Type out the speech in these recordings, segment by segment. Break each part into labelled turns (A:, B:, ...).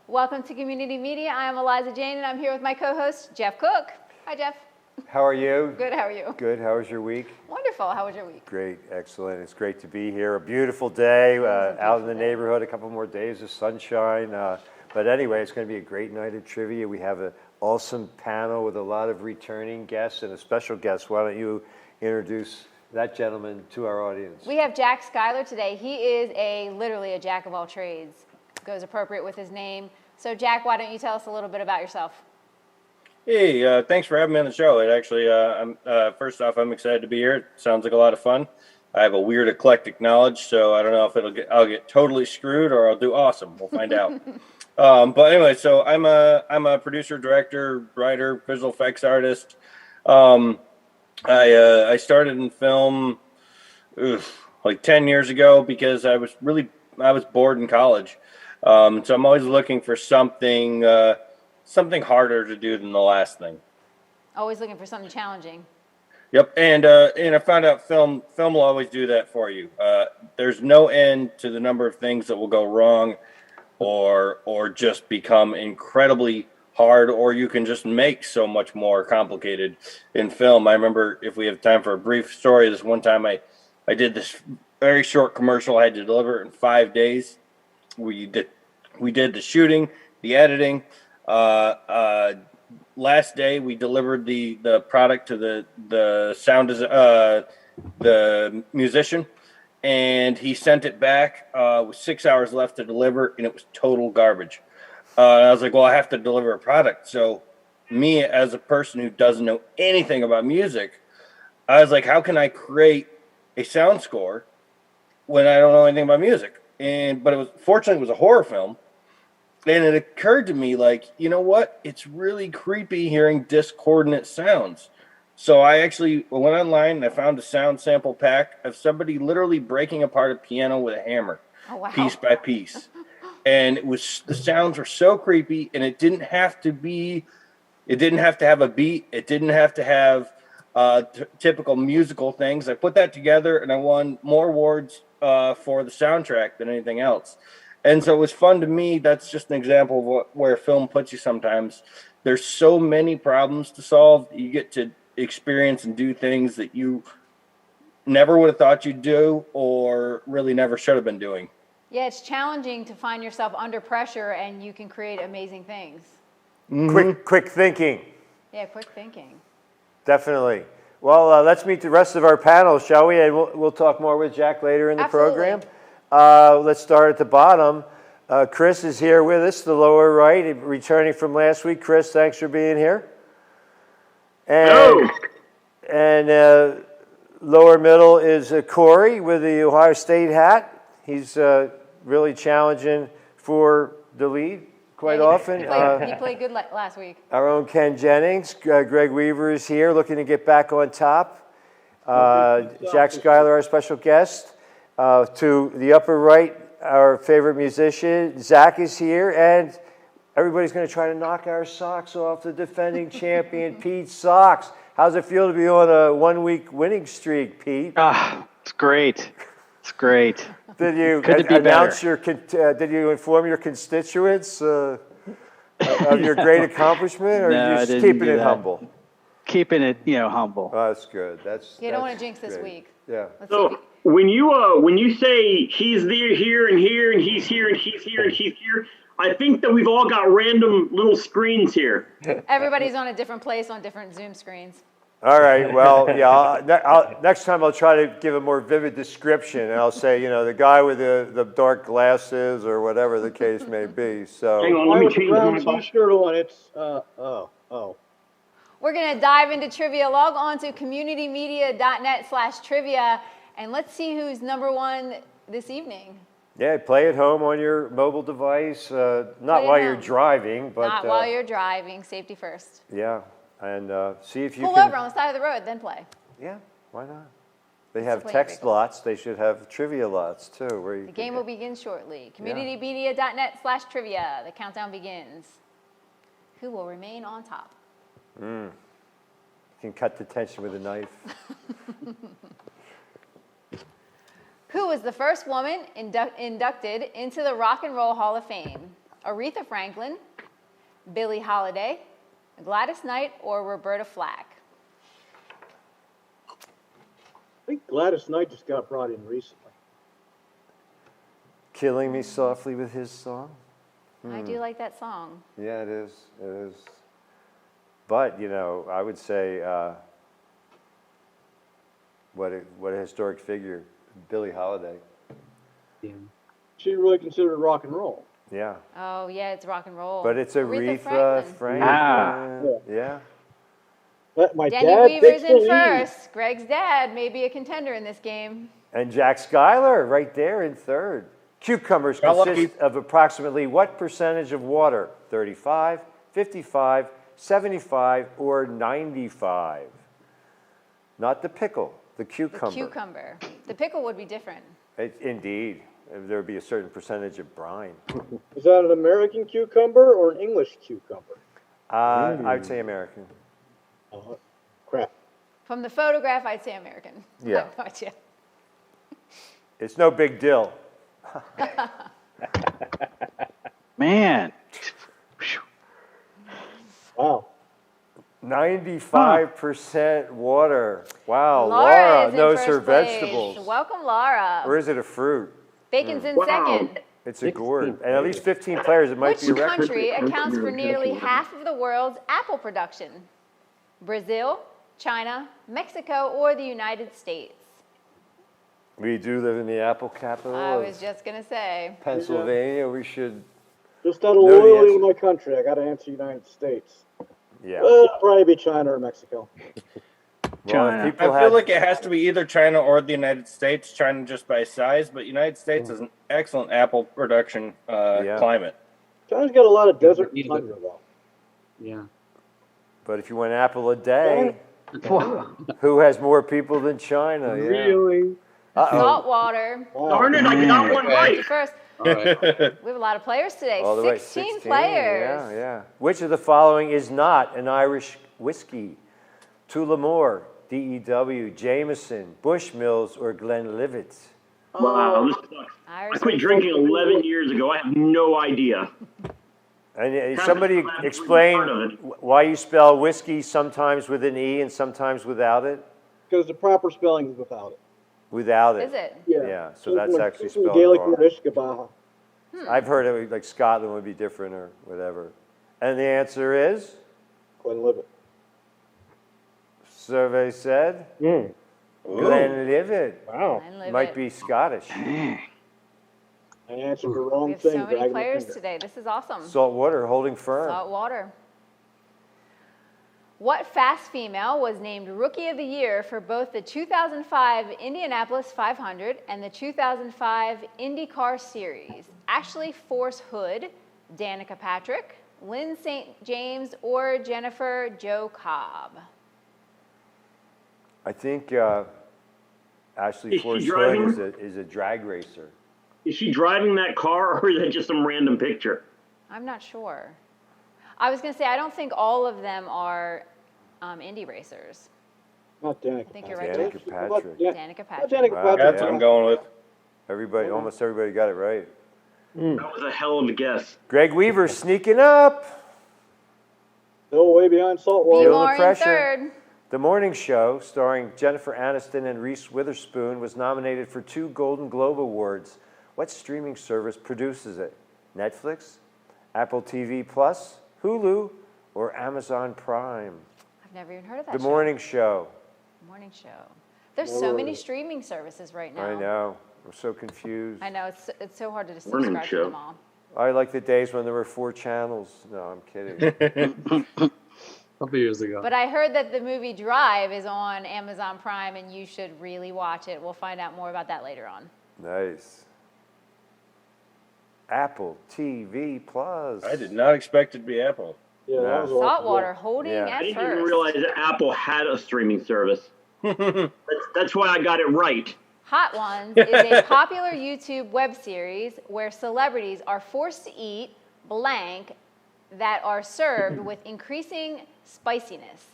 A: Welcome to Community Media. I am Eliza Jane, and I'm here with my co-host, Jeff Cook. Hi, Jeff.
B: How are you?
A: Good, how are you?
B: Good. How was your week?
A: Wonderful. How was your week?
B: Great. Excellent. It's great to be here. A beautiful day out in the neighborhood. A couple more days of sunshine. But anyway, it's going to be a great night of trivia. We have an awesome panel with a lot of returning guests and a special guest. Why don't you introduce that gentleman to our audience?
A: We have Jack Schuyler today. He is literally a jack of all trades. Goes appropriate with his name. So Jack, why don't you tell us a little bit about yourself?
C: Hey, thanks for having me on the show. It actually, first off, I'm excited to be here. It sounds like a lot of fun. I have a weird eclectic knowledge, so I don't know if I'll get totally screwed or I'll do awesome. We'll find out. But anyway, so I'm a producer, director, writer, visual effects artist. I started in film like 10 years ago because I was bored in college. So I'm always looking for something harder to do than the last thing.
A: Always looking for something challenging.
C: Yep, and I found out film will always do that for you. There's no end to the number of things that will go wrong, or just become incredibly hard, or you can just make so much more complicated in film. I remember, if we have time for a brief story, this one time I did this very short commercial. I had to deliver it in 5 days. We did the shooting, the editing. Last day we delivered the product to the musician, and he sent it back with 6 hours left to deliver, and it was total garbage. And I was like, well, I have to deliver a product. So me, as a person who doesn't know anything about music, I was like, how can I create a sound score when I don't know anything about music? But fortunately it was a horror film. And it occurred to me, like, you know what? It's really creepy hearing discordant sounds. So I actually went online and I found a sound sample pack of somebody literally breaking apart a piano with a hammer, piece by piece. And the sounds were so creepy, and it didn't have to have a beat. It didn't have to have typical musical things. I put that together, and I won more awards for the soundtrack than anything else. And so it was fun to me. That's just an example of where film puts you sometimes. There's so many problems to solve. You get to experience and do things that you never would have thought you'd do, or really never should have been doing.
A: Yeah, it's challenging to find yourself under pressure, and you can create amazing things.
B: Mm-hmm. Quick thinking.
A: Yeah, quick thinking.
B: Definitely. Well, let's meet the rest of our panel, shall we? And we'll talk more with Jack later in the program. Let's start at the bottom. Chris is here with us, the lower right, returning from last week. Chris, thanks for being here. And lower middle is Corey with the Ohio State hat. He's really challenging for the lead quite often.
A: He played good last week.
B: Our own Ken Jennings. Greg Weaver is here looking to get back on top. Jack Schuyler, our special guest. To the upper right, our favorite musician, Zach, is here. And everybody's going to try to knock our socks off the defending champion, Pete Sox. How's it feel to be on a 1 week winning streak, Pete?
D: It's great. It's great.
B: Did you did you inform your constituents of your great accomplishment, or are you just keeping it humble?
D: Keeping it, humble.
B: Oh, that's good.
A: You don't want to jinx this week.
B: Yeah.
E: So when you say he's there, here, and here, and he's here, and he's here, and he's here, I think that we've all got random little screens here.
A: Everybody's on a different place on different Zoom screens.
B: All right. Well, yeah. Next time I'll try to give a more vivid description, and I'll say, the guy with the dark glasses, or whatever the case may be. So.
E: Hang on, let me change my
F: T-shirt on. It's
A: We're going to dive into trivia. Log on to communitymedia.net/trivia, and let's see who's number one this evening.
B: Yeah, play at home on your mobile device. Not while you're driving, but
A: not while you're driving. Safety first.
B: Yeah, and see if you
A: pull
B: can
A: over on the side of the road, then play.
B: Yeah, why not? They have text lots. They should have trivia lots too.
A: The game will begin shortly. Communitymedia.net/trivia. The countdown begins. Who will remain on top?
B: You can cut the tension with a knife.
A: Who was the first woman inducted into the Rock and Roll Hall of Fame? Aretha Franklin, Billie Holiday, Gladys Knight, or Roberta Flack?
F: I think Gladys Knight just got brought in recently.
B: Killing Me Softly with his song?
A: I do like that song.
B: Yeah, it is. It is. But, I would say, what a historic figure, Billie Holiday.
F: Yeah. She really considered rock and roll.
B: Yeah.
A: Oh, yeah, it's rock and roll.
B: But it's Aretha
A: Franklin.
B: Franklin.
D: Ah.
B: Yeah.
F: But my
A: Danny
F: dad
A: Weaver's
F: picks the
A: in
F: lead.
A: first. Greg's dad may be a contender in this game.
B: And Jack Schuyler right there in third. Cucumbers
C: Got lucky.
B: consist of approximately what percentage of water? 35, 55, 75, or 95? Not the pickle, the cucumber.
A: Cucumber. The pickle would be different.
B: Indeed. There would be a certain percentage of brine.
F: Is that an American cucumber or an English cucumber?
B: I would say American.
F: Crap.
A: From the photograph, I'd say American.
B: Yeah.
A: I have no idea.
B: It's no big deal.
D: Man.
F: Wow.
B: 95% water. Wow,
A: Laura
B: Laura
A: is in
B: knows
A: first
B: her
A: place.
B: vegetables.
A: Welcome, Laura.
B: Or is it a fruit?
A: Bacon's in
E: Wow.
A: second.
B: It's a gourd. And at least 15 players, it might
A: Which
B: be a record.
A: country accounts for nearly half of the world's apple production? Brazil, China, Mexico, or the United States?
B: We do live in the apple capital
A: I
B: of
A: was just going to say.
B: Pennsylvania. We should,
F: Just out of
B: No, the
F: loyalty to
B: answer-
F: my country, I got to answer United States.
B: yeah.
F: It'll probably be China or Mexico.
B: Well,
D: China.
B: if people
C: I feel
B: had,
C: like it has to be either China or the United States. China just by size, but United States is an excellent apple production
B: Yeah.
C: climate.
F: China's got a lot of desert and tundra, though.
G: Yeah.
B: but if you went apple a day,
D: Wow.
B: who has more people than China? Yeah.
G: Really?
B: Uh-oh.
A: Saltwater.
F: Wow.
E: Darn it, I got one right.
A: First,
G: All right.
A: we have a lot of players today.
B: All the way
A: 16
B: 16.
A: players.
B: Yeah, yeah. Which of the following is not an Irish whiskey? Tullamore, DEW, Jameson, Bushmills, or Glenlivet?
E: Wow, this sucks. I
A: Irish
E: quit drinking 11 years ago. I have no idea.
B: And
E: Haven't
B: somebody
E: heard
B: explain
E: of it.
B: why you spell whiskey sometimes with an E and sometimes without it?
F: Because the proper spelling is without it.
B: Without it.
A: Is it?
B: Yeah, so that's
F: from-
B: actually
F: from
B: spelled
F: Gaelic
B: wrong.
F: British, Gabaha.
B: I've heard it like Scotland would be different or whatever. And the answer is,
F: Glenlivet.
B: survey said, Glenlivet.
F: Wow.
A: Glenlivet.
B: Might be Scottish.
F: I answered the
A: We
F: wrong
A: have
F: thing.
A: so many
F: dragging my
A: players
F: finger.
A: today. This is awesome.
B: Salt water holding firm.
A: Salt water. What fast female was named Rookie of the Year for both the 2005 Indianapolis 500 and the 2005 IndyCar Series? Ashley Force Hood, Danica Patrick, Lynn St. James, or Jennifer Jo Cobb?
B: I think Ashley
E: Is she
B: Force
E: driving?
B: Hood is a drag racer.
E: Is she driving that car or is that just some random picture?
A: I'm not sure. I was going to say, I don't think all of them are Indy racers.
F: Not Danica.
A: I think you're right.
B: Danica
F: How about
B: Patrick.
F: Dan-
A: Danica
F: how about
A: Patrick.
F: Danica
B: Wow.
F: Patrick?
C: That's what I'm going with.
B: Everybody, almost everybody got it right.
E: That was a hell of a guess.
B: Greg Weaver sneaking up.
F: Still way behind
A: B.
F: saltwater.
B: Feel the
A: Moore in
B: pressure.
A: third.
B: The Morning Show, starring Jennifer Aniston and Reese Witherspoon, was nominated for 2 Golden Globe Awards. What streaming service produces it? Netflix, Apple TV Plus, Hulu, or Amazon Prime?
A: I've never even heard of that
B: The
A: show.
B: Morning Show.
A: Morning Show. There's so many streaming services right now.
B: I know. I'm so confused.
A: I know, it's so hard to just
E: Morning
A: subscribe to
E: Show.
A: them all.
B: I like the days when there were 4 channels. No, I'm kidding.
G: A couple years ago.
A: But I heard that the movie Drive is on Amazon Prime and you should really watch it. We'll find out more about that later on.
B: Nice. Apple TV Plus.
C: I did not expect it to be Apple.
F: Yeah, that was
A: Saltwater holding
B: Yeah.
E: I
A: at
E: didn't
A: first.
E: even realize that Apple had a streaming service. That's why I got it right.
A: Hot Ones is a popular YouTube web series where celebrities are forced to eat blank that are served with increasing spiciness.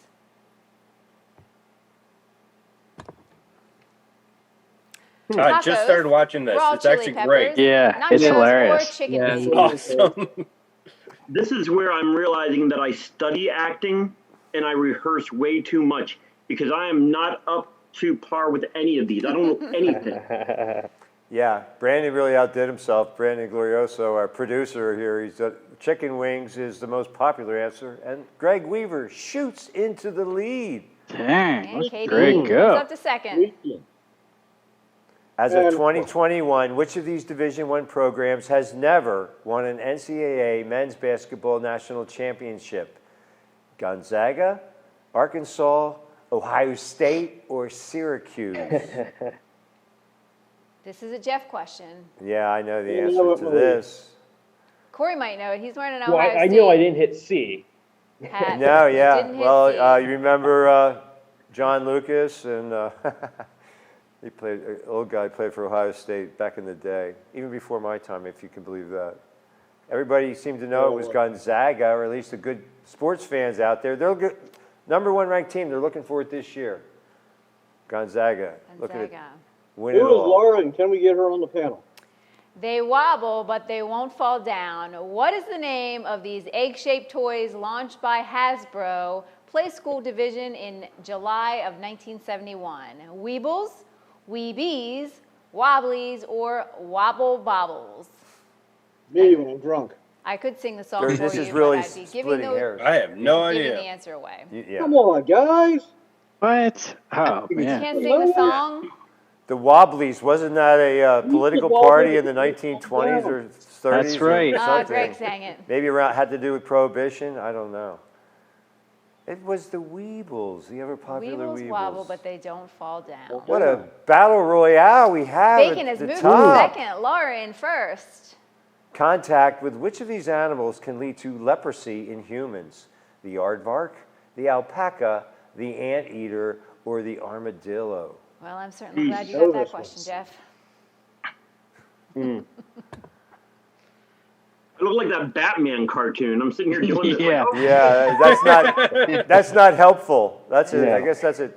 C: I just
A: Tacos,
C: started watching this.
A: raw
C: It's
A: chili
C: actually
A: peppers,
C: great.
D: Yeah,
A: nachos,
D: it's
A: or
D: hilarious.
A: chicken
G: Yeah,
A: wings.
C: Awesome.
E: This is where I'm realizing that I study acting and I rehearse way too much because I am not up to par with any of these. I don't know anything.
B: Yeah, Brandon really outdid himself. Brandon Glorioso, our producer here, chicken wings is the most popular answer, and Greg Weaver shoots into the lead.
D: Dang.
A: And Katie
D: Great
A: moves
D: go.
A: up to second.
B: As of
F: And-
B: 2021, which of these Division I programs has never won an NCAA men's basketball national championship? Gonzaga, Arkansas, Ohio State, or Syracuse?
A: This is a Jeff question.
B: Yeah, I know the
F: You
B: answer
F: know it,
B: to
F: Marie.
B: this.
A: Corey might know it. He's wearing an
H: Well,
A: Ohio
H: I
A: State
H: knew I didn't hit C.
A: hat.
B: No,
A: He
B: yeah.
A: didn't hit
B: Well,
A: C.
B: you remember John Lucas, and he played. Old guy played for Ohio State back in the day, even before my time, if you can believe that. Everybody seemed to know it was Gonzaga, or at least the good sports fans out there. They're good, number one ranked team. They're looking for it this year. Gonzaga. Look at it.
A: Gonzaga.
B: Win it
F: Who is
B: all.
F: Laura, and can we get her on the panel?
A: They wobble, but they won't fall down. What is the name of these egg-shaped toys launched by Hasbro Play School Division in July of 1971? Weebles, Weebies, Wobblies, or Wobble Bobbles?
F: Me when I'm drunk.
A: I could sing the song
B: There-
A: for
B: This
A: you,
B: is really
A: but I'd be giving
B: splitting
A: the,
B: hairs.
C: I have no
A: giving the
C: idea.
A: answer away.
B: Yeah.
F: Come on, guys.
D: What? Oh,
A: You
D: man.
A: can't sing the song?
B: The Wobblies, wasn't that a political party in the 1920s or 30s?
D: That's right.
B: Or something?
A: Greg sang it.
B: Maybe around had to do with Prohibition. I don't know. It was the Weebles, the ever popular
A: Weebles
B: Weebles.
A: wobble, but they don't fall down.
B: What a battle royale we have
A: Bacon
B: at
A: has
B: the
A: moved to
B: top.
A: second. Laura in first.
B: Contact with which of these animals can lead to leprosy in humans? The aardvark, the alpaca, the anteater, or the armadillo?
A: Well, I'm certainly glad you
F: know
A: got that
F: this
A: question,
F: one.
A: Jeff.
E: I look like that Batman cartoon. I'm sitting here doing this.
D: Yeah.
E: Like, oh,
B: Yeah, that's not helpful. That's a, I guess that's a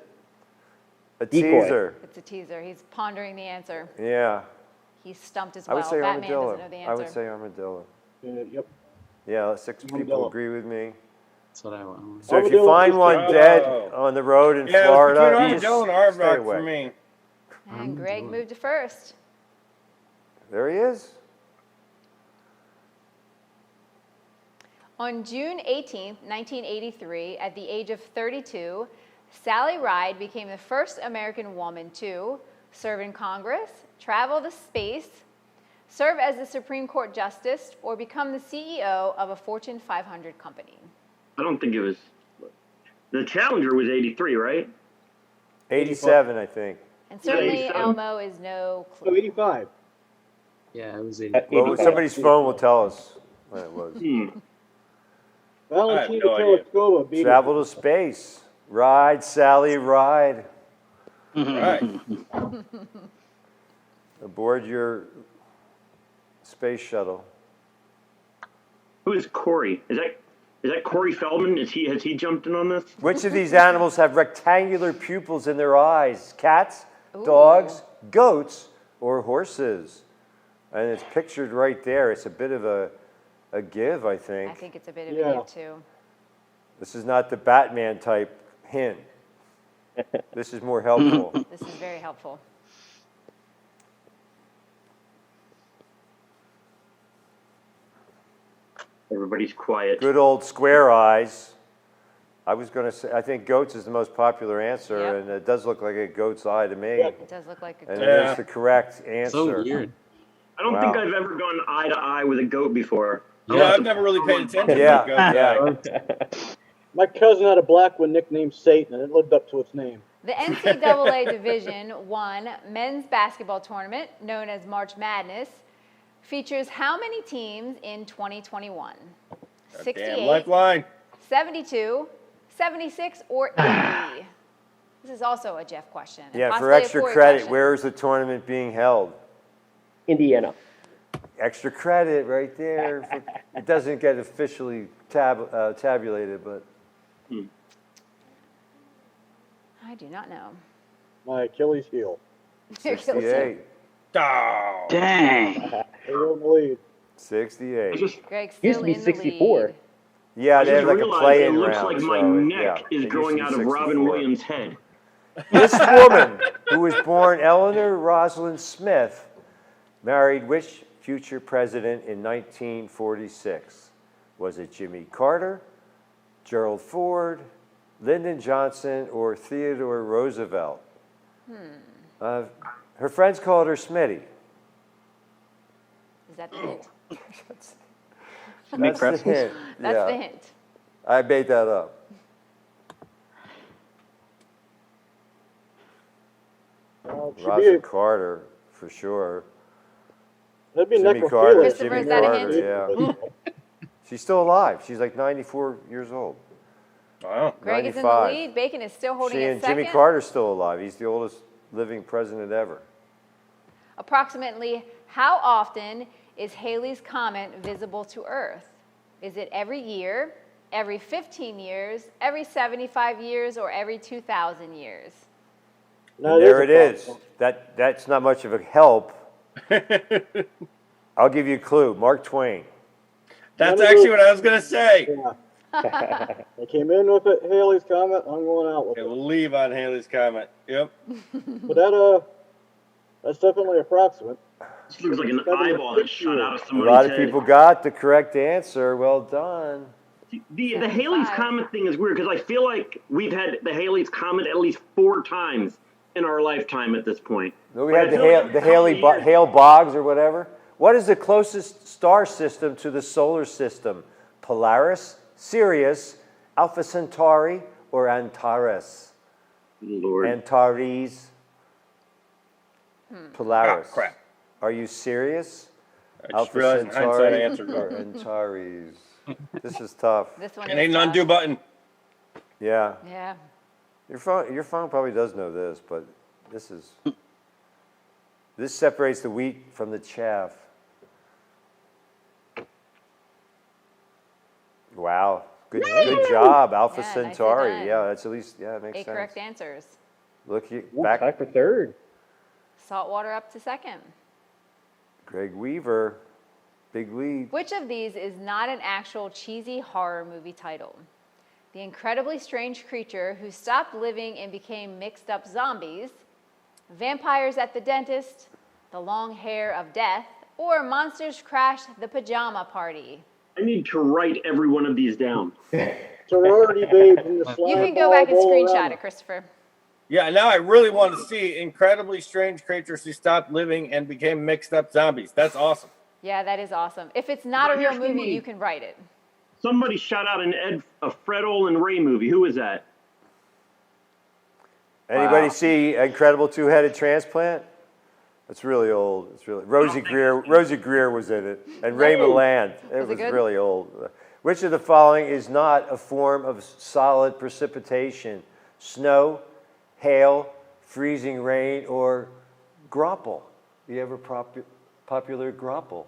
H: Decoy.
B: teaser.
A: It's a teaser. He's pondering the answer.
B: Yeah,
A: He's stumped as
B: I
A: well.
B: would say
A: Batman
B: armadillo.
A: doesn't know the
B: I would
A: answer.
B: say armadillo.
F: Yep.
B: Yeah, 6 people
F: Armadillo.
B: agree with me.
G: That's what I want.
B: So if you
F: Armadillo
B: find
F: is
B: one
C: Oh.
B: dead on the road in
C: Yeah, it was
B: Florida,
C: between
B: just
C: Armadillo and
B: stay
C: Aardvark
B: away.
C: for me.
A: And Greg moved to first.
B: There he is.
A: On June 18th, 1983, at the age of 32, Sally Ride became the first American woman to serve in Congress, travel to space, serve as the Supreme Court Justice, or become the CEO of a Fortune 500 company.
E: I don't think it was. The Challenger was 83, right?
B: 87, I think.
A: And certainly
E: 87.
A: Elmo is no
F: So
A: clue.
F: 85.
G: Yeah, it was 80.
B: Well,
H: 85.
B: somebody's phone will tell us when it was.
F: Valentina
C: no idea.
F: Teleskova beat
B: Travel to space. Ride, Sally, ride.
C: Right.
B: Aboard your space shuttle.
E: Who is Corey? Is that Corey Feldman? Has he jumped in on this?
B: Which of these animals have rectangular pupils in their eyes? Cats, dogs, goats, or horses? And it's pictured right there. It's a bit of a give, I think.
A: I think it's a bit of
F: Yeah.
A: a give too.
B: This is not the Batman type hint. This is more helpful.
A: This is very helpful.
E: Everybody's quiet.
B: Good old square eyes. I was going to say, I think goats is the most popular answer,
A: Yep.
B: and it does look like a goat's eye to me.
F: Yeah.
A: It does look like a
B: And
A: goat.
B: it
C: Yeah.
B: is the correct answer.
G: So weird.
E: I don't think
B: Wow.
E: I've ever gone eye to eye with a goat before.
C: Yeah, I've never really paid attention
B: Yeah,
C: to goats.
B: yeah.
F: My cousin had a black one nicknamed Satan, and it lived up to its name.
A: The NCAA Division I men's basketball tournament, known as March Madness, features how many teams in 2021?
C: Damn
A: 68,
C: lifeline.
A: 72, 76, or 80? This is also a Jeff question. and
B: Yeah, for
A: possibly a
B: extra
A: Corey
B: credit,
A: question.
B: where is the tournament being held?
H: Indiana.
B: Extra credit right there. It doesn't get officially tabulated, but
A: I do not know.
F: My Achilles heel.
A: You're guilty.
B: 68.
C: Oh.
D: Dang.
F: They go in the lead.
B: 68.
A: Greg's
H: Used
A: still
H: to be
A: in the
H: 64.
A: lead.
B: Yeah,
E: I
B: they
E: just
B: have like a
E: realized
B: play-in
E: it looks
B: round.
E: like
B: so,
E: my
B: yeah,
E: neck
B: it
E: is
B: used
E: growing
B: to be
E: out of Robin
B: 64.
E: Williams' head.
B: This woman, who was born Eleanor Rosalind Smith, married which future president in 1946? Was it Jimmy Carter, Gerald Ford, Lyndon Johnson, or Theodore Roosevelt? Her friends called her Smitty.
A: Is that the hint?
B: That's the hint.
A: That's
B: Yeah,
A: the hint.
B: I made that up.
F: Should be
B: Rosalind Carter, for sure.
F: that'd be
B: Jimmy Carter,
F: necrophilia.
A: Christopher, is that a hint?
B: yeah. She's still alive. She's like 94 years old.
C: Wow.
A: Greg is in the
B: 95.
A: lead. Bacon is still holding
B: She
A: it
B: and
A: second.
B: Jimmy Carter's still alive. He's the oldest living president ever.
A: Approximately how often is Halley's Comet visible to Earth? Is it every year, every 15 years, every 75 years, or every 2,000 years?
F: No,
B: And there it
F: there's a
B: is. That's not much of a help. I'll give you a clue. Mark Twain.
C: That's
F: None of
C: actually
F: those-
C: what I was gonna say.
F: Yeah. They came in with it, Haley's Comet. I'm going out with
C: It
F: it.
C: will leave on Haley's comment. Yep.
F: But that's definitely approximate.
E: This looks like an eyeball that shot out of
B: A
E: somebody's
B: lot of
E: head.
B: people got the correct answer. Well done.
E: The Haley's Comet thing is weird because I feel like we've had the Haley's Comet at least 4 times in our lifetime at this point.
B: No, we
E: But
B: had
E: I
B: the,
E: feel like
B: the
E: every couple of years-
B: Hale Boggs or whatever. What is the closest star system to the solar system? Polaris, Sirius, Alpha Centauri, or Antares?
E: Lord.
B: Antares. Polaris.
C: Ah, crap.
B: Are you serious?
C: I just realized in hindsight I answered
B: or
C: wrong.
B: Antares. This is tough.
A: This one
C: It
A: is
C: ain't an
A: tough.
C: undo button.
B: Yeah.
A: Yeah.
B: Your phone probably does know this, but this separates the wheat from the chaff. Wow. Good job, Alpha
A: Yeah, nicely
B: Centauri.
A: done.
B: Yeah, that's at least, it makes
A: 8
B: sense.
A: correct answers.
B: Look, you
H: Ooh,
B: back,
H: tie for third.
A: Saltwater up to second.
B: Greg Weaver, big lead.
A: Which of these is not an actual cheesy horror movie title? The incredibly strange creature who stopped living and became mixed up zombies, Vampires at the Dentist, The Long Hair of Death, or Monsters Crash the Pajama Party?
E: I need to write every one of these down.
F: Sorority babes in the slime
A: You can go
F: ball
A: back and
F: all
A: screenshot
F: around.
A: it, Christopher.
C: Yeah, now I really want to see incredibly strange creatures who stopped living and became mixed up zombies. That's awesome.
A: Yeah, that is awesome. If it's not a
E: But
A: real
E: here's the
A: movie,
E: movie.
A: you can write it.
E: Somebody shot out a Fred Olin Ray movie. Who is that?
B: Anybody
C: Wow.
B: see Incredible Two-Headed Transplant? It's really old. It's really Rosie Greer. Rosie Greer was in it, and Ray Milland. It was
A: good?
B: really old. Which of the following is not a form of solid precipitation? Snow, hail, freezing rain, or grapple? You ever popular grapple?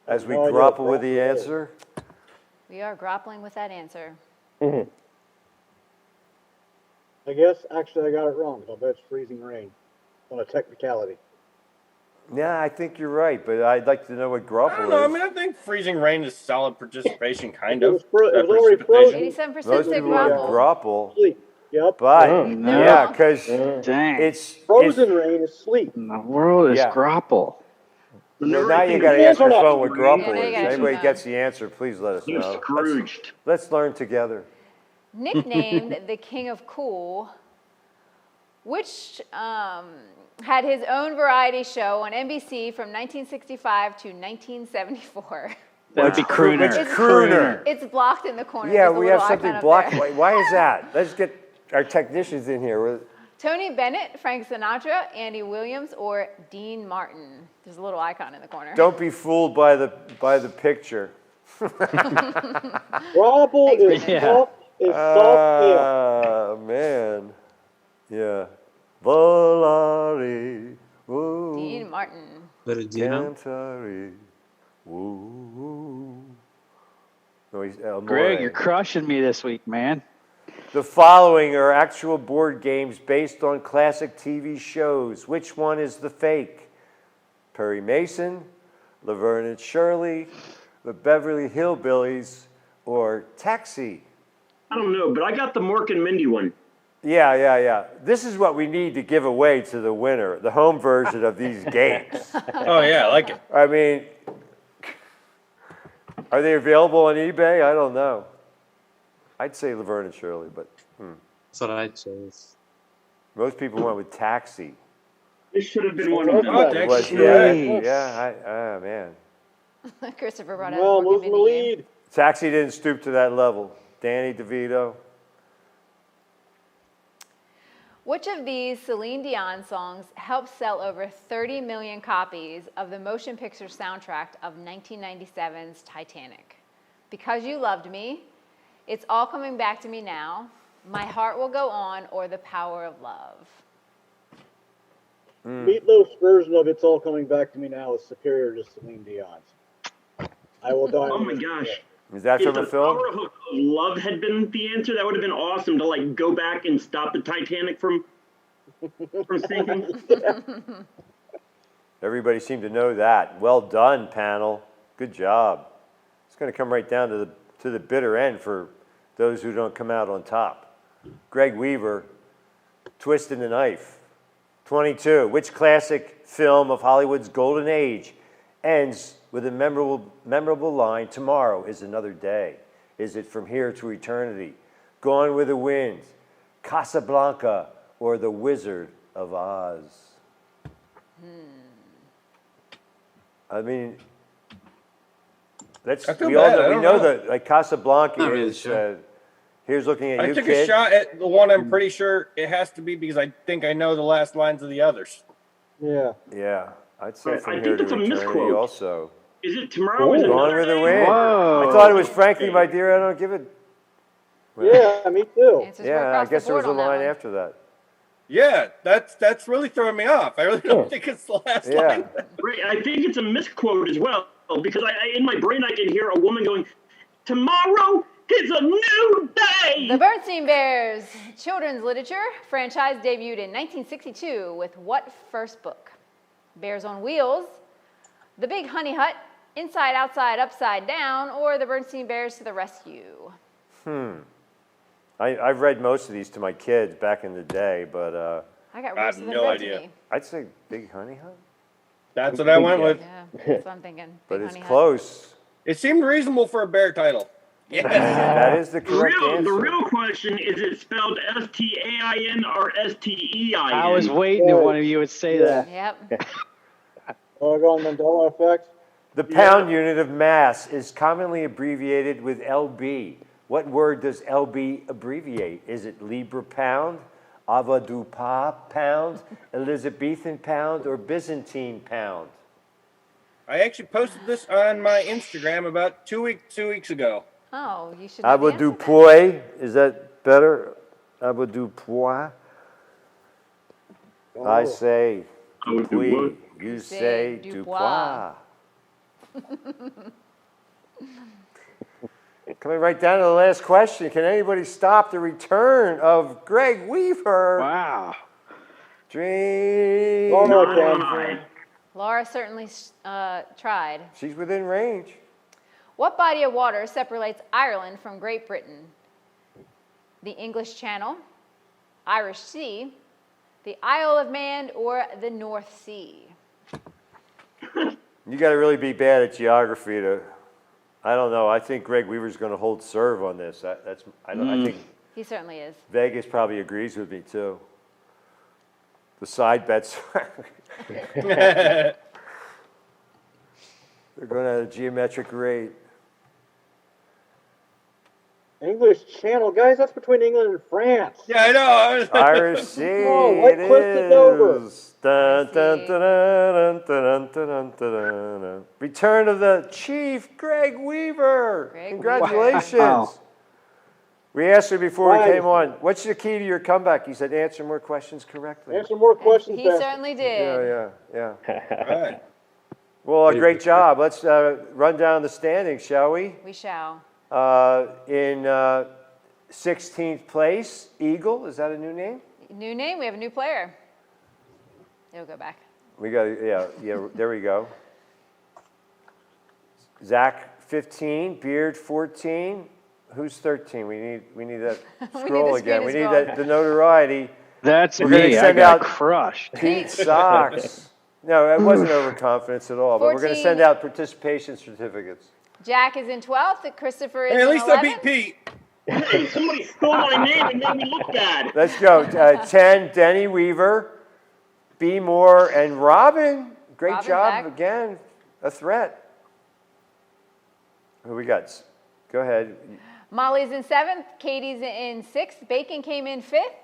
B: As we
F: No idea
B: grapple
F: what
B: with the
F: grapple is.
B: answer.
A: We are grappling with that answer.
F: I guess actually I got it wrong. I'll bet it's freezing rain on a technicality.
B: Yeah, I think you're right, but I'd like to know what
C: I
B: grapple
C: don't know. I
B: is.
C: mean, I think freezing rain is solid participation, kind
F: It
C: of.
F: was fro- it
C: That
F: was already
C: precipitation.
A: 87%
B: Most
A: said
B: people would
A: grapple.
B: grapple,
F: Sleep. Yep.
B: but
D: no.
B: yeah, because
D: Dang.
B: it's
F: Frozen rain is sleep.
D: in the world is
B: Yeah.
D: grapple.
E: The
B: Now
E: nerdy
B: you
E: thing
B: got to
E: is
B: ask your
F: not
B: phone what grapple
A: Yeah, now you
B: is.
A: gotta
B: Anybody
A: choose
B: gets the answer, please let us
E: They're
B: know.
E: Scrooged.
B: Let's learn together.
A: Nicknamed the King of Cool, which had his own variety show on NBC from 1965 to 1974.
D: That would be crooner.
B: Which crooner?
A: It's blocked in the corner.
B: Yeah,
A: There's a
B: we
A: little
B: have
A: icon
B: something
A: up
B: blocked.
A: there.
B: Why is that? Let's get our technicians in here.
A: Tony Bennett, Frank Sinatra, Andy Williams, or Dean Martin. There's a little icon in the corner.
B: Don't be fooled by the picture.
F: Grapple
A: Thanks,
F: is
A: Brandon.
F: soft hail.
B: Ah, man. Yeah. Volare. Woo.
A: Dean Martin.
G: Berardino.
B: Cantare. Woo. No, he's El
D: Greg,
B: More.
D: you're crushing me this week, man.
B: The following are actual board games based on classic TV shows. Which one is the fake? Perry Mason, Laverne and Shirley, the Beverly Hillbillies, or Taxi?
E: I don't know, but I got the Mork and Mindy one.
B: Yeah. This is what we need to give away to the winner, the home version of these games.
C: Oh yeah, I like it.
B: I mean, are they available on eBay? I don't know. I'd say Laverne and Shirley, but
G: That's what I chose.
B: most people went with Taxi.
E: This should have been one of them.
C: Oh,
B: It was,
C: Taxi.
B: man.
A: Christopher brought out
F: Well,
A: Mork and
F: losing the
A: Mindy game.
F: lead.
B: Taxi didn't stoop to that level. Danny DeVito.
A: Which of these Celine Dion songs helped sell over 30 million copies of the motion picture soundtrack of 1997's Titanic? Because You Loved Me, It's All Coming Back to Me Now, My Heart Will Go On, or The Power of Love?
F: Meatloaf's version of "It's All Coming Back to Me Now" is superior to Celine Dion's. I will die.
E: Oh
F: on
E: my
F: this
E: gosh.
F: hill.
B: Is that
E: If
B: from
E: the
B: a film?
E: Power of Love had been the answer, that would have been awesome to like go back and stop the Titanic from sinking.
B: Everybody seemed to know that. Well done, panel. Good job. It's going to come right down to the bitter end for those who don't come out on top. Greg Weaver, Twisting the Knife. 22. Which classic film of Hollywood's golden age ends with a memorable line, "Tomorrow is another day"? Is it From Here to Eternity, Gone with the Wind, Casablanca, or The Wizard of Oz? I mean,
C: I feel
B: we all
C: bad.
B: know,
C: I
B: we
C: don't
B: know
C: know.
B: that like Casablanca
G: Not really
B: is.
G: sure.
B: Here's looking at
C: I
B: you,
C: took
B: kid.
C: a shot at the one I'm pretty sure it has to be because I think I know the last lines of the others.
F: Yeah.
B: Yeah, I'd say
E: I
B: From
E: think
B: Here to
E: that's a
B: Eternity
E: misquote.
B: also.
E: Is it Tomorrow is
B: Gone
E: another
B: with the
E: day?
B: Wind.
D: Whoa.
B: I thought it was Frankly, My Dear, I Don't Give it.
F: Yeah, me too.
A: Answers were
B: Yeah, I
A: across the
B: guess there was
A: board
B: a
A: on that
B: line
A: one.
B: after that.
C: Yeah, that's really throwing me off. I really don't think it's the last
B: Yeah.
C: line.
E: Right, I think it's a misquote as well because I in my brain I can hear a woman going, "Tomorrow is a new day."
A: The Bernstein Bears children's literature franchise debuted in 1962 with what first book? Bears on Wheels, The Big Honey Hut, Inside, Outside, Upside Down, or The Bernstein Bears to the Rescue?
B: I've read most of these to my kids back in the day, but
A: I got
C: I
A: most
C: have
A: of them
C: no
A: read
C: idea.
A: to me.
B: I'd say Big Honey Hut.
C: That's what I went with.
A: Yeah, that's what I'm thinking.
B: But
A: Big
B: it's
A: Honey Hut.
B: close.
C: It seemed reasonable for a bear title. Yes.
B: That is the
E: The
B: correct
E: real,
B: answer.
E: the real question is it spelled STAIN or STEIN?
D: I was waiting if one of you would say that.
A: Yep.
F: Argonne Mandela effect.
B: The pound unit of mass is commonly abbreviated with LB. What word does LB abbreviate? Is it Libra pound, Avoirdupois pound, Elizabethan pound, or Byzantine pound?
C: I actually posted this on my Instagram about 2 weeks ago.
A: Oh, you should know the answer then.
B: Avoirdupois, is that better? Avoirdupois? I say Dupuis.
E: Avoirdupois.
B: You
A: say
B: say
A: Dupois.
B: Dupois. Coming right down to the last question. Can anybody stop the return of Greg Weaver?
D: Wow.
B: Dream.
F: Oh, no,
E: Not
F: Ken.
E: I.
A: Laura certainly tried.
B: She's within range.
A: What body of water separates Ireland from Great Britain? The English Channel, Irish Sea, the Isle of Man, or the North Sea?
B: You got to really be bad at geography to. I don't know. I think Greg Weaver's going to hold serve on this. I think
A: He certainly is.
B: Vegas probably agrees with me too. The side bets. They're going at a geometric rate.
F: English Channel, guys. That's between England and France.
C: Yeah, I know. I was
B: Irish Sea.
F: Oh, White
B: it
F: Cliffs to Dover.
B: is. Dun, dun, dun, dun, dun, dun, dun, dun, dun. Return of the Chief, Greg Weaver.
A: Greg
B: Congratulations.
D: Wow.
B: We asked her before
F: Right.
B: we came on, what's the key to your comeback? He said, answer more questions correctly.
F: Answer more questions.
A: He
F: faster.
A: certainly did.
B: Yeah.
C: All right.
B: Well, great job. Let's run down the standings, shall we?
A: We shall.
B: In 16th place, Eagle. Is that a new name?
A: New name, we have a new player. It'll go back.
B: We got, yeah, there we go. Zach, 15, Beard, 14. Who's 13? We need that scroll again. We need the notoriety.
D: That's
B: We're gonna
D: me. I
B: send
D: got
B: out
D: crushed.
B: Pete Socks. No, it wasn't overconfidence at all, but we're going to
A: 14.
B: send out participation certificates.
A: Jack is in 12th. Christopher is
C: Hey, at
A: in
C: least I
A: 11th.
C: beat Pete.
E: Hey, somebody stole my name and made me look bad.
B: Let's go. 10, Denny Weaver, B. Moore, and Robin. Great
A: Robin
B: job
A: back.
B: again. A threat. Who we got? Go ahead.
A: Molly's in 7th. Katie's in 6th. Bacon came in 5th.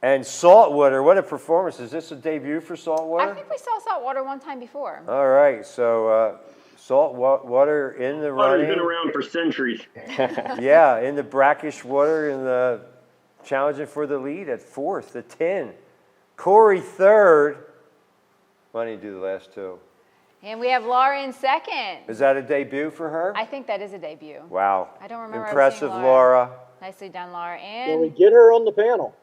B: And Saltwater, what a performance. Is this a debut for Saltwater?
A: I think we saw Saltwater one time before.
B: All right, so Saltwater in the
E: Water's
B: running.
E: been around for centuries.
B: Yeah, in the brackish water, in the challenging for the lead at 4th, the 10. Corey 3rd. Why don't you do the last two?
A: And we have Laura in 2nd.
B: Is that a debut for her?
A: I think that is a debut.
B: Wow.
A: I don't remember ever
B: Impressive,
A: seeing
B: Laura.
A: Nicely done, Laura.
F: Can we
A: And
F: get her on the panel?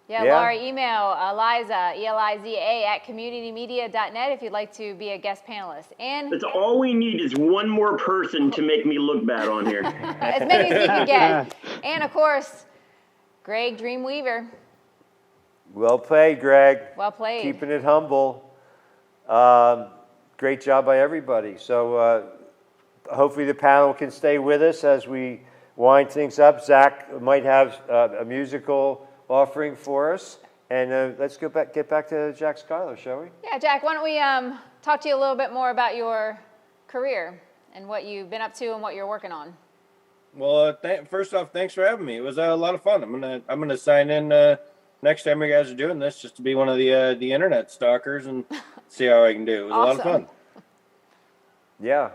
A: yeah,
B: Yeah.
A: Laura, email Eliza, ELIZA at communitymedia.net if you'd like to be a guest panelist. And
E: That's all we need is one more person to make me look bad on here.
A: as many as we can get. And of course, Greg Dreamweaver.
B: Well played, Greg.
A: Well played.
B: Keeping it humble. Great job by everybody. So hopefully the panel can stay with us as we wind things up. Zach might have a musical offering for us. And let's get back to Jack Schuyler, shall we?
A: Yeah, Jack, why don't we talk to you a little bit more about your career and what you've been up to and what you're working on.
C: Well, first off, thanks for having me. It was a lot of fun. I'm gonna sign in next time you guys are doing this, just to be one of the internet stalkers and see how I can do. It was a lot of fun.
B: Yeah.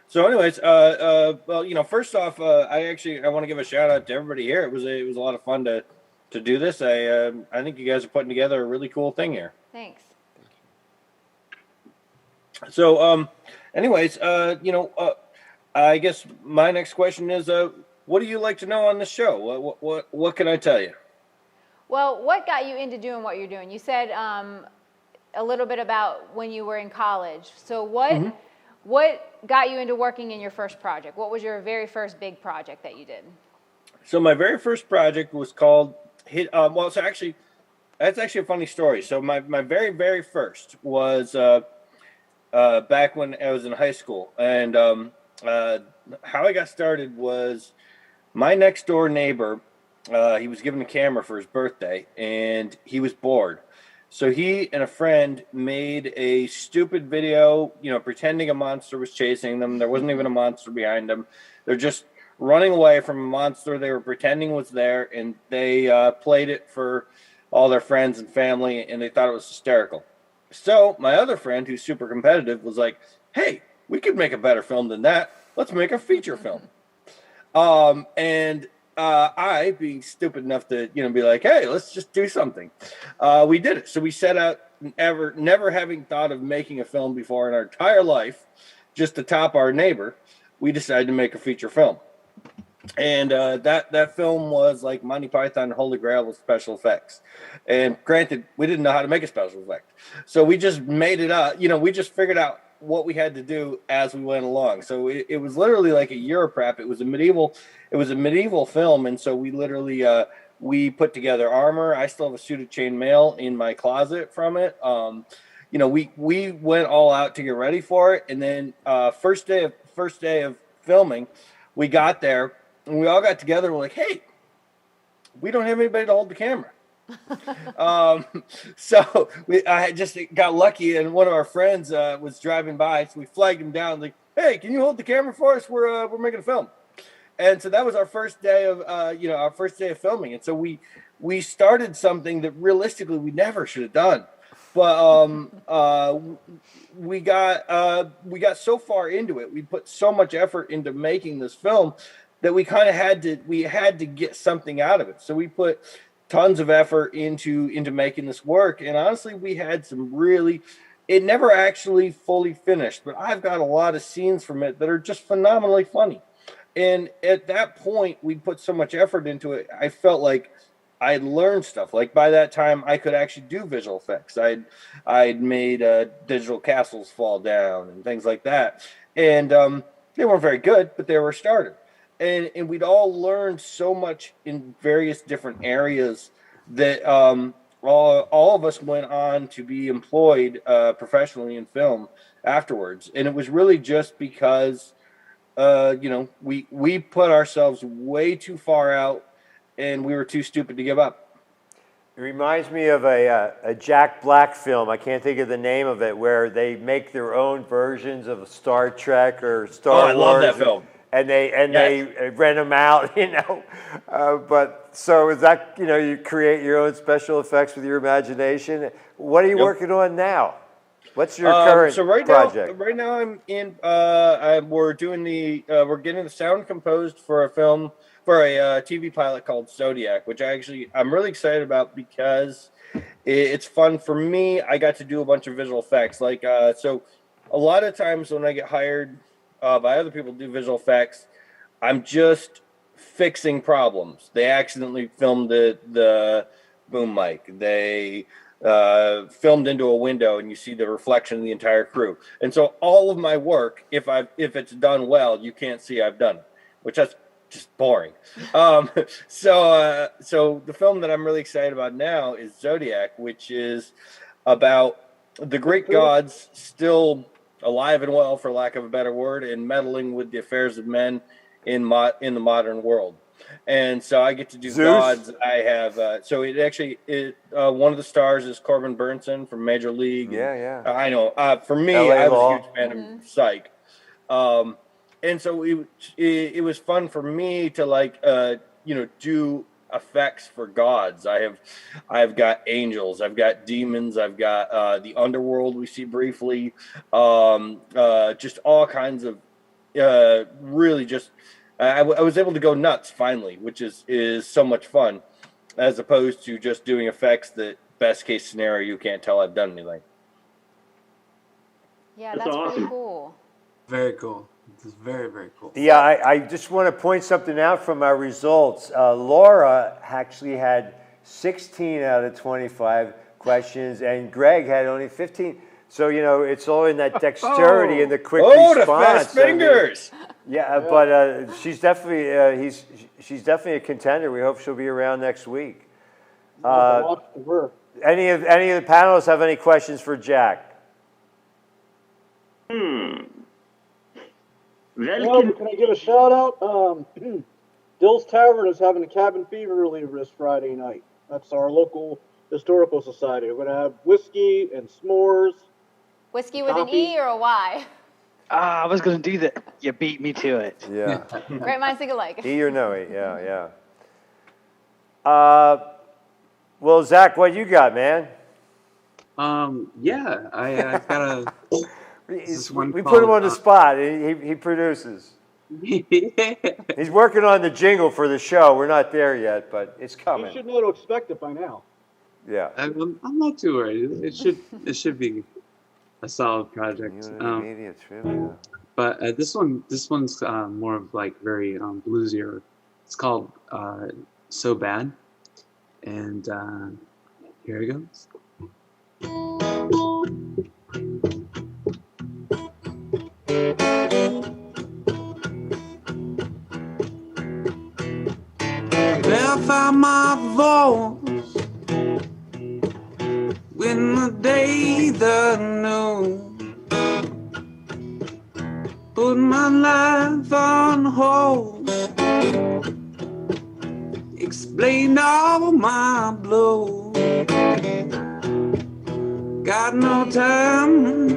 C: So, anyways, well, first off, I want to give a shout out to everybody here. It was a lot of fun to do this. I think you guys are putting together a really cool thing here.
A: Thanks.
C: So, anyways, I guess my next question is, what do you like to know on this show? What can I tell you?
A: Well, what got you into doing what you're doing? You said a little bit about when you were in college. So what got you into working in your first project? What was your very first big project that you did?
C: So my very first project was called that's actually a funny story. So my very, very first was back when I was in high school. And how I got started was my next door neighbor, he was given a camera for his birthday and he was bored. So he and a friend made a stupid video, pretending a monster was chasing them. There wasn't even a monster behind them. They're just running away from a monster they were pretending was there, and they played it for all their friends and family, and they thought it was hysterical. So my other friend, who's super competitive, was like, hey, we could make a better film than that. Let's make a feature film. I, being stupid enough to, be like, hey, let's just do something. We did it. So we set out, never having thought of making a film before in our entire life, just to top our neighbor, we decided to make a feature film. And that film was like Monty Python and Holy Grail with special effects. And granted, we didn't know how to make a special effect. So we just made it up. We just figured out what we had to do as we went along. So it was literally like a year of prep. It was a medieval film. And so we literally, we put together armor. I still have a suit of chainmail in my closet from it. We went all out to get ready for it. And then first day of filming, we got there and we all got together and we're like, hey, we don't have anybody to hold the camera. So I just got lucky, and one of our friends was driving by, so we flagged him down, like, hey, can you hold the camera for us? We're making a film. And so that was our first day of filming. And so we started something that realistically we never should have done. But we got so far into it, we put so much effort into making this film that we kind of had to get something out of it. So we put tons of effort into making this work. And honestly, we had it never actually fully finished, but I've got a lot of scenes from it that are just phenomenally funny. And at that point, we put so much effort into it. I felt like I'd learned stuff. Like by that time, I could actually do visual effects. I'd made digital castles fall down and things like that. And they weren't very good, but they were a starter. And we'd all learned so much in various different areas that all of us went on to be employed professionally in film afterwards. And it was really just because we put ourselves way too far out, and we were too stupid to give up.
B: It reminds me of a Jack Black film. I can't think of the name of it, where they make their own versions of Star Trek or Star Wars.
C: I love that film.
B: And they rent them out, but so is that, you create your own special effects with your imagination. What are you working on now? What's your current project?
C: Right now I'm in. We're doing we're getting the sound composed for a film, for a TV pilot called Zodiac, which I'm really excited about because it's fun for me. I got to do a bunch of visual effects, so a lot of times when I get hired by other people to do visual effects, I'm just fixing problems. They accidentally filmed the boom mic. They filmed into a window, and you see the reflection of the entire crew. And so all of my work, if it's done well, you can't see I've done it, which is just boring. So the film that I'm really excited about now is Zodiac, which is about the Greek gods still alive and well, for lack of a better word, and meddling with the affairs of men in the modern world. And so I get to do
B: Zeus?
C: gods. I have one of the stars is Corbin Burnson from Major League.
B: Yeah.
C: I know. For me,
B: LA
C: I was
B: Law.
C: a huge fan of Psych. And so it was fun for me to do effects for gods. I've got angels, I've got demons, I've got the underworld we see briefly, just all kinds of really just I was able to go nuts finally, which is so much fun, as opposed to just doing effects that best case scenario you can't tell I've done anything.
A: Yeah,
E: That's
A: that's
E: awesome.
A: pretty cool.
G: Very cool. This is very, very cool.
B: Yeah, I just want to point something out from our results. Laura actually had 16 out of 25 questions, and Greg had only 15. So, it's all in that dexterity and the quick response.
C: The fast fingers!
B: But she's definitely she's definitely a contender. We hope she'll be around next week. Any of the panelists have any questions for Jack?
F: Well, can I give a shout out? Dill's Tavern is having a cabin fever reliever this Friday night. That's our local historical society. We're going to have whiskey and s'mores.
A: Whiskey with an
F: Coffee.
A: E or a Y?
D: I was going to do that. You beat me to it.
B: Yeah.
A: Great minds think alike.
B: E or no E, yeah. Well, Zach, what you got, man?
G: Yeah, I got a.
B: We put him on the spot. He produces. He's working on the jingle for the show. We're not there yet, but it's
F: You
B: coming.
F: should know to expect it by now.
B: Yeah.
G: I'm not too worried. It should be a solid project.
B: Media trivia.
G: But this one's more of very bluesier. It's called So Bad, and here it goes. I found my voice when the day that knew put my life on hold, explained all my blows. Got no time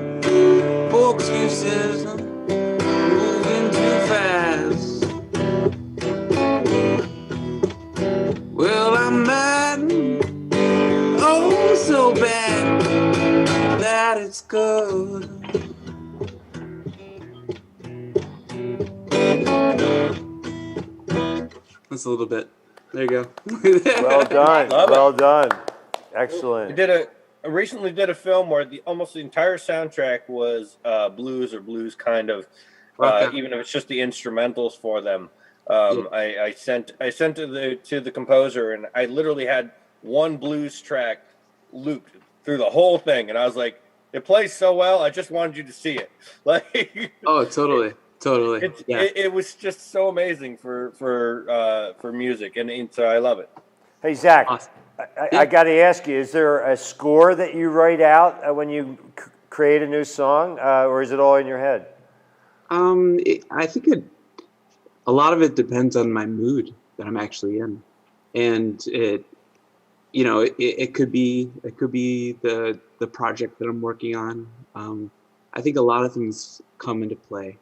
G: for excuses, moving too fast. Well, I'm bad, oh so bad that it's good. That's a little bit. There you go.
B: Well done.
C: Love it.
B: Well done. Excellent.
C: I recently did a film where almost the entire soundtrack was blues or blues kind of
G: Okay.
C: even if it's just the instrumentals for them.
G: Yeah.
C: I sent to the composer, and I literally had one blues track looped through the whole thing, and I was like, it plays so well. I just wanted you to see it. Like,
G: Oh, totally. Yeah.
C: it was just so amazing for music, and so I love it.
B: Hey, Zach,
G: Awesome.
B: I got to ask you, is there a score that you write out when you create a new song, or is it all in your head?
G: I think a lot of it depends on my mood that I'm actually in, and it could be the project that I'm working on. I think a lot of things come into play.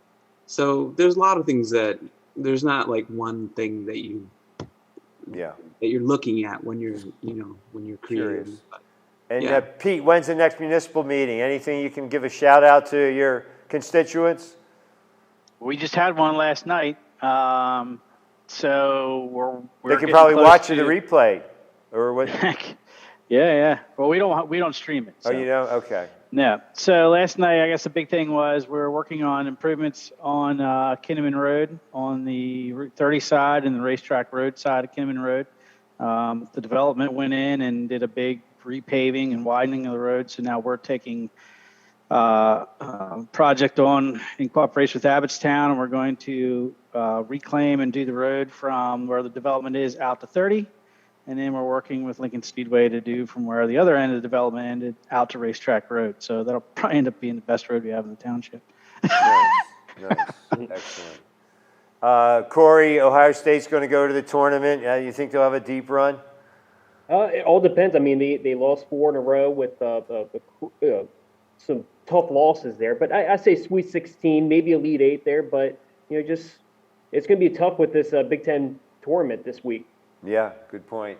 G: So there's a lot of things that there's not like one thing that you're looking at when you're creating.
B: Curious. And
G: Yeah.
B: Pete, when's the next municipal meeting? Anything you can give a shout out to your constituents?
D: We just had one last night. So we're
B: They can
D: getting
B: probably
D: close
B: watch the
D: to-
B: replay, or what?
D: Yeah. Well, we don't stream it.
B: Oh,
D: so.
B: you know? Okay.
D: No. So last night, I guess the big thing was we were working on improvements on Kinnaman Road on the Route 30 side and the racetrack road side of Kinnaman Road. The development went in and did a big repaving and widening of the road. So now we're taking project on in cooperation with Abbottstown, and we're going to reclaim and do the road from where the development is out to 30. And then we're working with Lincoln Speedway to do from where the other end of the development ended out to Racetrack Road. So that'll probably end up being the best road we have in the township.
B: Nice. Excellent. Corey, Ohio State's going to go to the tournament. You think they'll have a deep run?
H: It all depends. I mean, they lost 4 in a row with some tough losses there. But I say Sweet 16, maybe Elite 8 there. But, just it's going to be tough with this Big Ten tournament this week.
B: Yeah, good point.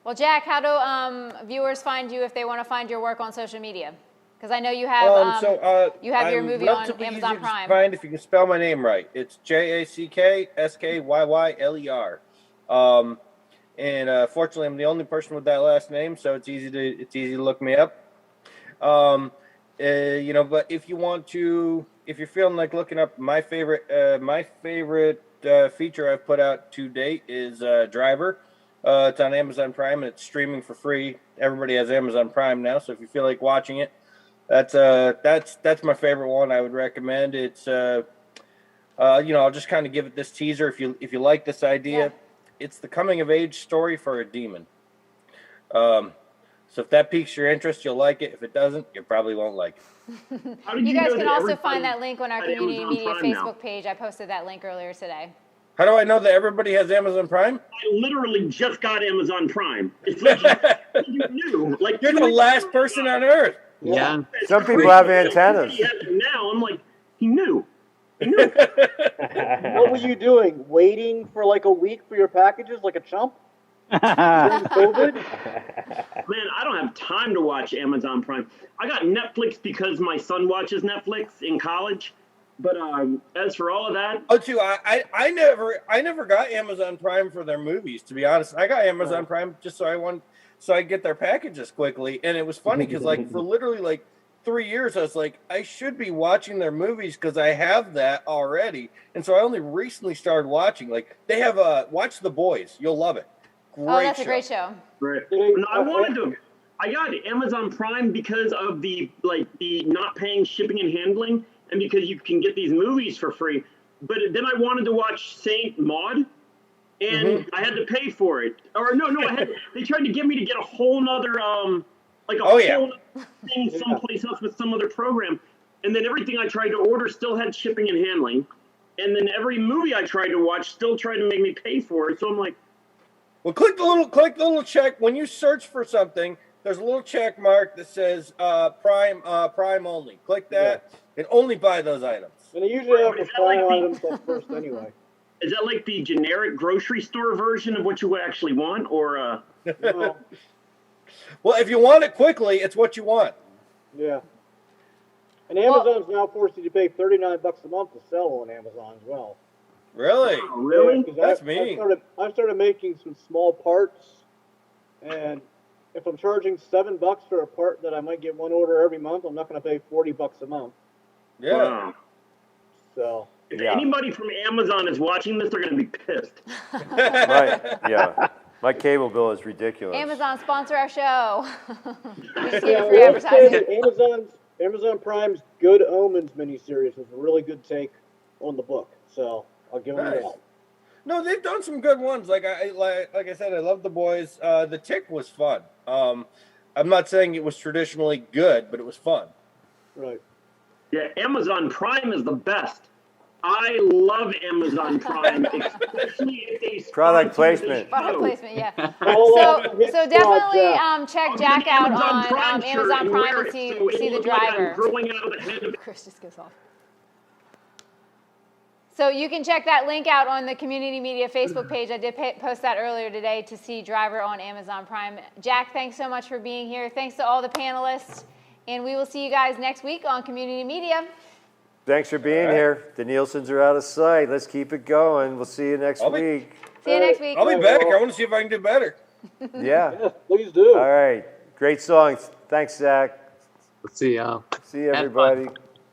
A: Well, Jack, how do viewers find you if they want to find your work on social media? Because I know you have you have your
C: I'm
A: movie on
C: relatively
A: Amazon
C: easy to
A: Prime.
C: find if you can spell my name right. It's JACKSKYYLER. And fortunately, I'm the only person with that last name, so it's easy to look me up. But if you're feeling like looking up my favorite feature I've put out to date is Driver. It's on Amazon Prime and it's streaming for free. Everybody has Amazon Prime now, so if you feel like watching it, that's my favorite one. I would recommend. It's I'll just kind of give it this teaser if you like this idea.
A: Yeah.
C: It's the coming of age story for a demon. So if that piques your interest, you'll like it. If it doesn't, you probably won't like it.
E: How did
A: You
E: know
A: guys
E: that
A: can also
E: everybody
A: find that link on our
E: had
A: Community
E: Amazon
A: Media
E: Prime now?
A: Facebook page. I posted that link earlier today.
C: How do I know that everybody has Amazon Prime?
E: I literally just got Amazon Prime. It's like you knew. Like
C: You're the last person on earth.
G: Yeah.
B: Some people have antennas.
E: He has it now I'm like, he knew. He knew.
F: What were you doing? Waiting for like a week for your packages like a chump? During COVID?
E: Man, I don't have time to watch Amazon Prime. I got Netflix because my son watches Netflix in college. But as for all of that,
C: Oh, too. I never got Amazon Prime for their movies. To be honest, I got Amazon Prime just so I get their packages quickly. And it was funny because for literally 3 years, I was like, I should be watching their movies because I have that already. And so I only recently started watching. Like they have watch The Boys. You'll love it. Great
A: That's
C: show.
A: a great show.
E: right.
F: Did
E: No, I wanted to. I got Amazon Prime because of the not paying shipping and handling, and because you can get these movies for free. But then I wanted to watch Saint Maud, and I had to pay for it. Or no, they tried to get me to get a whole nother whole thing someplace else with some other program, and then everything I tried to order still had shipping and handling, and then every movie I tried to watch still tried to make me pay for it. So I'm like,
C: Well, click the little check when you search for something. There's a little check mark that says Prime only. Click that and only buy those items.
F: And they usually have the
E: Is that like
F: Prime
E: the-
F: items up first anyway.
E: is that like the generic grocery store version of what you actually want, or
F: Well,
C: Well, if you want it quickly, it's what you want.
F: yeah. And Amazon's now forced you to pay $39 a month to sell on Amazon as well.
C: Really?
E: Oh, really?
F: Yeah, 'cause
C: That's
F: I
C: mean.
F: started making some small parts, and if I'm charging $7 for a part that I might get one order every month, I'm not going to pay $40 a month.
C: Yeah.
E: Wow.
F: So
E: If
B: Yeah.
E: anybody from Amazon is watching this, they're going to be pissed.
B: Right, yeah. My cable bill is ridiculous.
A: Amazon sponsor our show. We just
F: yeah,
A: give you free
F: I will say
A: advertising.
F: that Amazon Prime's Good Omens miniseries was a really good take on the book. So I'll give them
C: Nice.
F: that.
C: No, they've done some good ones. Like I said, I love The Boys. The Tick was fun. I'm not saying it was traditionally good, but it was fun.
F: Right.
E: Yeah, Amazon Prime is the best. I love Amazon Prime, especially if they
B: Product
E: sponsor the
B: placement.
A: Product
E: show.
A: placement, yeah.
F: Follow
A: So,
F: up and hit
A: so
F: squad,
A: definitely
F: Jack.
A: check
E: I'll
A: Jack
E: get an
A: out on
E: Prime shirt
A: Amazon Prime
E: wear
A: and
E: it
A: see
E: so it
A: the
E: looks like I'm
A: driver.
E: growing out of the head of
A: Chris just goes off. So you can check that link out on the Community Media Facebook page. I did post that earlier today to see Driver on Amazon Prime. Jack, thanks so much for being here. Thanks to all the panelists. And we will see you guys next week on Community Media.
B: Thanks for being here. The Nielsen's are out of sight. Let's keep it going. We'll see you next week.
A: See you next week.
C: I'll be back. I want to see if I can do better.
B: Yeah.
F: Yes, please do.
B: All right. Great songs. Thanks, Zach.
G: Let's see y'all.
B: See you,
G: Have fun.
B: everybody.